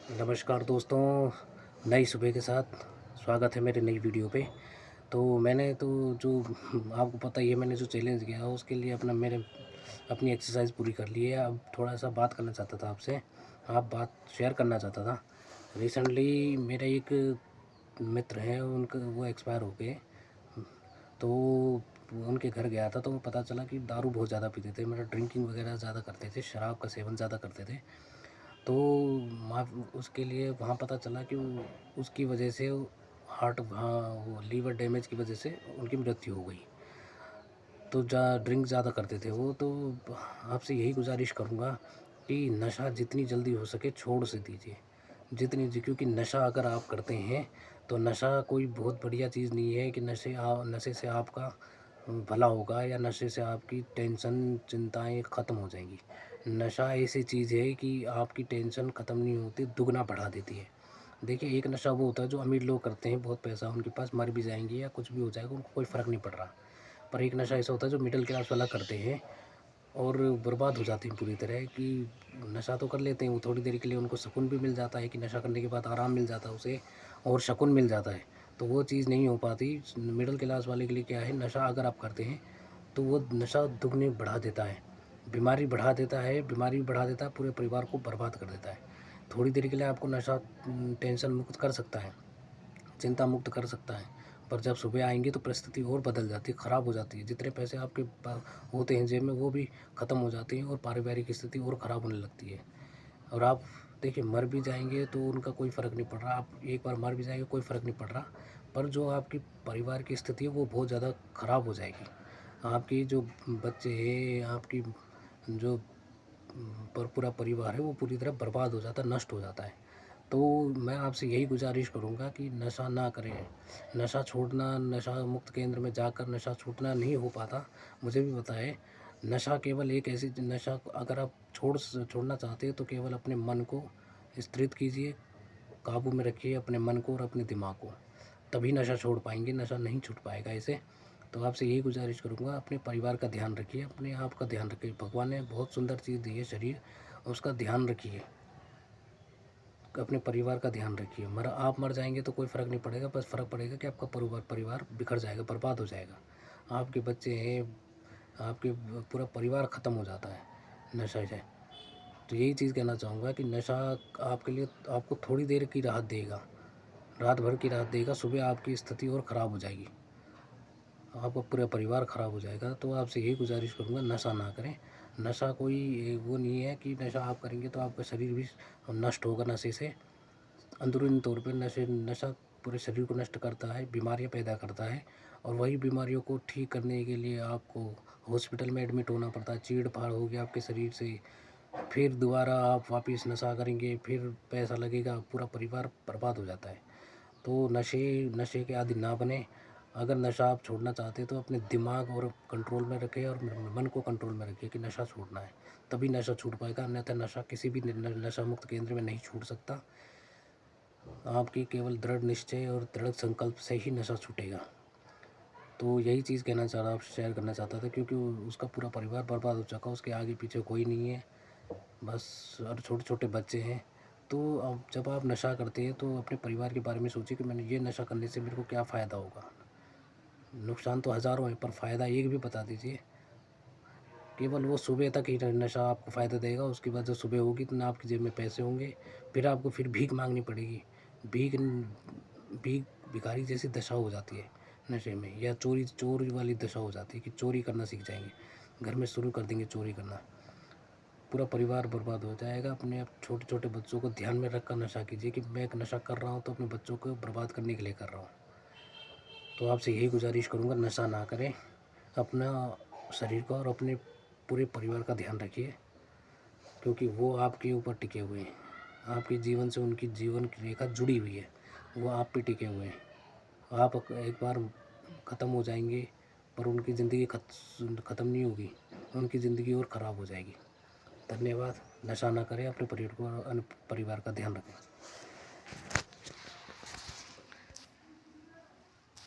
नमस्कार दोस्तों, नई सुबह के साथ स्वागत है मेरे नई वीडियो पे। तो मैंने तो जो आपको पता ही है, मैंने जो चैलेंज किया उसके लिए अपनी एक्सरसाइज पूरी कर ली है। अब थोड़ा-सा बात करना चाहता था आपसे, आप बात शेयर करना चाहता था। रिसेंटली मेरा एक मित्र हैं, उनका वो एक्सपायर हो गए। तो उनके घर गया था तो पता चला कि दारू बहुत ज़्यादा पीते थे, मतलब ड्रिंकिंग वगैरह ज़्यादा करते थे, शराब का सेवन ज़्यादा करते थे। तो वहाँ उसके लिए वहाँ पता चला कि उसकी वजह से वो लीवर डैमेज की वजह से उनकी मृत्यु हो गई। तो ड्रिंक ज़्यादा करते थे वो। तो आपसे यही गुजारिश करूँगा कि नशा जितनी जल्दी हो सके छोड़ से दीजिए, क्योंकि नशा अगर आप करते हैं तो नशा कोई बहुत बढ़िया चीज़ नहीं है कि नशे से आपका भला होगा या नशे से आपकी टेंशन चिंताएं ख़त्म हो जाएंगी। नशा ऐसी चीज़ है कि आपकी टेंशन ख़त्म नहीं होती, दुगना बढ़ा देती है। देखिए, एक नशा वो होता है जो अमीर लोग करते हैं, बहुत पैसा उनके पास, मर भी जाएंगे या कुछ भी हो जाएगा, उनको कोई फ़र्क नहीं पड़ रहा। पर एक नशा ऐसा होता है जो मिडिल क्लास वाला करते हैं और बर्बाद हो जाती हैं पूरी तरह। कि नशा तो कर लेते हैं वो, थोड़ी देर के लिए उनको सुकून भी मिल जाता है कि नशा करने के बाद आराम मिल जाता है उसे और सुकून मिल जाता है। तो वो चीज़ नहीं हो पाती मिडिल क्लास वाले के लिए। क्या है, नशा अगर आप करते हैं तो वो नशा दुगने बढ़ा देता है, बीमारी बढ़ा देता है, पूरे परिवार को बर्बाद कर देता है। थोड़ी देर के लिए आपको नशा टेंशन मुक्त कर सकता है, चिंता मुक्त कर सकता है, पर जब सुबह आएँगे तो परिस्थिति और बदल जाती है, ख़राब हो जाती है। जितने पैसे आपके होते हैं जेब में वो भी ख़त्म हो जाते हैं और पारिवारिक स्थिति और ख़राब होने लगती है। और आप देखिए, मर भी जाएँगे तो उनका कोई फ़र्क नहीं पड़ रहा। आप एक बार मर भी जाएँगे कोई फ़र्क नहीं पड़ रहा, पर जो आपकी परिवार की स्थिति है वो बहुत ज़्यादा ख़राब हो जाएगी। आपकी जो बच्चे हैं, आपकी जो पर पूरा परिवार है वो पूरी तरह बर्बाद हो जाता है, नष्ट हो जाता है। तो मैं आपसे यही गुजारिश करूँगा कि नशा ना करें। नशा छोड़ना, नशा मुक्त केंद्र में जाकर नशा छूटना नहीं हो पाता, मुझे भी पता है। नशा केवल एक ऐसी नशा अगर आप छोड़ना चाहते हैं तो केवल अपने मन को स्थिर कीजिए, काबू में रखिए अपने मन को और अपने दिमाग को, तभी नशा छोड़ पाएँगे, नशा नहीं छूट पाएगा ऐसे। तो आपसे यही गुजारिश करूँगा, अपने परिवार का ध्यान रखिए, अपने आप का ध्यान रखिए। भगवान ने बहुत सुंदर चीज़ दी है शरीर, उसका ध्यान रखिए, अपने परिवार का ध्यान रखिए। आप मर जाएँगे तो कोई फ़र्क नहीं पड़ेगा, बस फ़र्क पड़ेगा कि आपका परिवार बिखर जाएगा, बर्बाद हो जाएगा। आपके बच्चे हैं, आपके पूरा परिवार ख़त्म हो जाता है नशे से। तो यही चीज़ कहना चाहूँगा कि नशा आपके लिए आपको थोड़ी देर की राहत देगा, रात भर की राहत देगा, सुबह आपकी स्थिति और ख़राब हो जाएगी, आपका पूरा परिवार ख़राब हो जाएगा। तो आपसे यही गुजारिश करूँगा, नशा ना करें। नशा कोई वो नहीं है कि नशा आप करेंगे तो आपका शरीर भी नष्ट होगा नशे से। अंदरूनी तौर पे नशा पूरे शरीर को नष्ट करता है, बीमारियाँ पैदा करता है और वही बीमारियों को ठीक करने के लिए आपको हॉस्पिटल में एडमिट होना पड़ता है। चीड़-फाड़ होगी आपके शरीर से, फिर दोबारा आप वापस नशा करेंगे, फिर पैसा लगेगा, पूरा परिवार बर्बाद हो जाता है। तो नशे के आदि ना बनें। अगर नशा आप छोड़ना चाहते हैं तो अपने दिमाग और कंट्रोल में रखें और मन को कंट्रोल में रखिए कि नशा छोड़ना है, तभी नशा छूट पाएगा, अन्यथा नशा किसी भी नशा मुक्त केंद्र में नहीं छूट सकता। आपकी केवल दृढ़ निश्चय और दृढ़ संकल्प से ही नशा छूटेगा। तो यही चीज़ कहना चाह रहा, आपसे शेयर करना चाहता था, क्योंकि उसका पूरा परिवार बर्बाद हो चुका, उसके आगे पीछे कोई नहीं है, बस और छोटे-छोटे बच्चे हैं। तो अब जब आप नशा करते हैं तो अपने परिवार के बारे में सोचिए कि मैंने ये नशा करने से मेरे को क्या फ़ायदा होगा। नुकसान तो हज़ारों हैं पर फ़ायदा एक भी बता दीजिए। केवल वो सुबह तक ही नशा आपको फ़ायदा देगा, उसके बाद जब सुबह होगी तो ना आपकी जेब में पैसे होंगे, फिर आपको भीख माँगनी पड़ेगी। भीख भीख भिखारी जैसी दशा हो जाती है नशे में, या चोरी वाली दशा हो जाती है कि चोरी करना सीख जाएँगे, घर में शुरू कर देंगे चोरी करना। पूरा परिवार बर्बाद हो जाएगा। अपने आप छोटे-छोटे बच्चों को ध्यान में रखकर नशा कीजिए कि मैं एक नशा कर रहा हूँ तो अपने बच्चों को बर्बाद करने के लिए कर रहा हूँ। तो आपसे यही गुज़ारिश करूँगा, नशा ना करें, अपना शरीर का और अपने पूरे परिवार का ध्यान रखिए, क्योंकि वो आपके ऊपर टिके हुए हैं। आपके जीवन से उनकी जीवन की रेखा जुड़ी हुई है, वो आप पे टिके हुए हैं। आप एक बार ख़त्म हो जाएँगे, पर उनकी ज़िंदगी ख़त्म नहीं होगी, उनकी ज़िंदगी और ख़राब हो जाएगी। धन्यवाद। नशा ना करें, अपने परिवार का ध्यान रखें।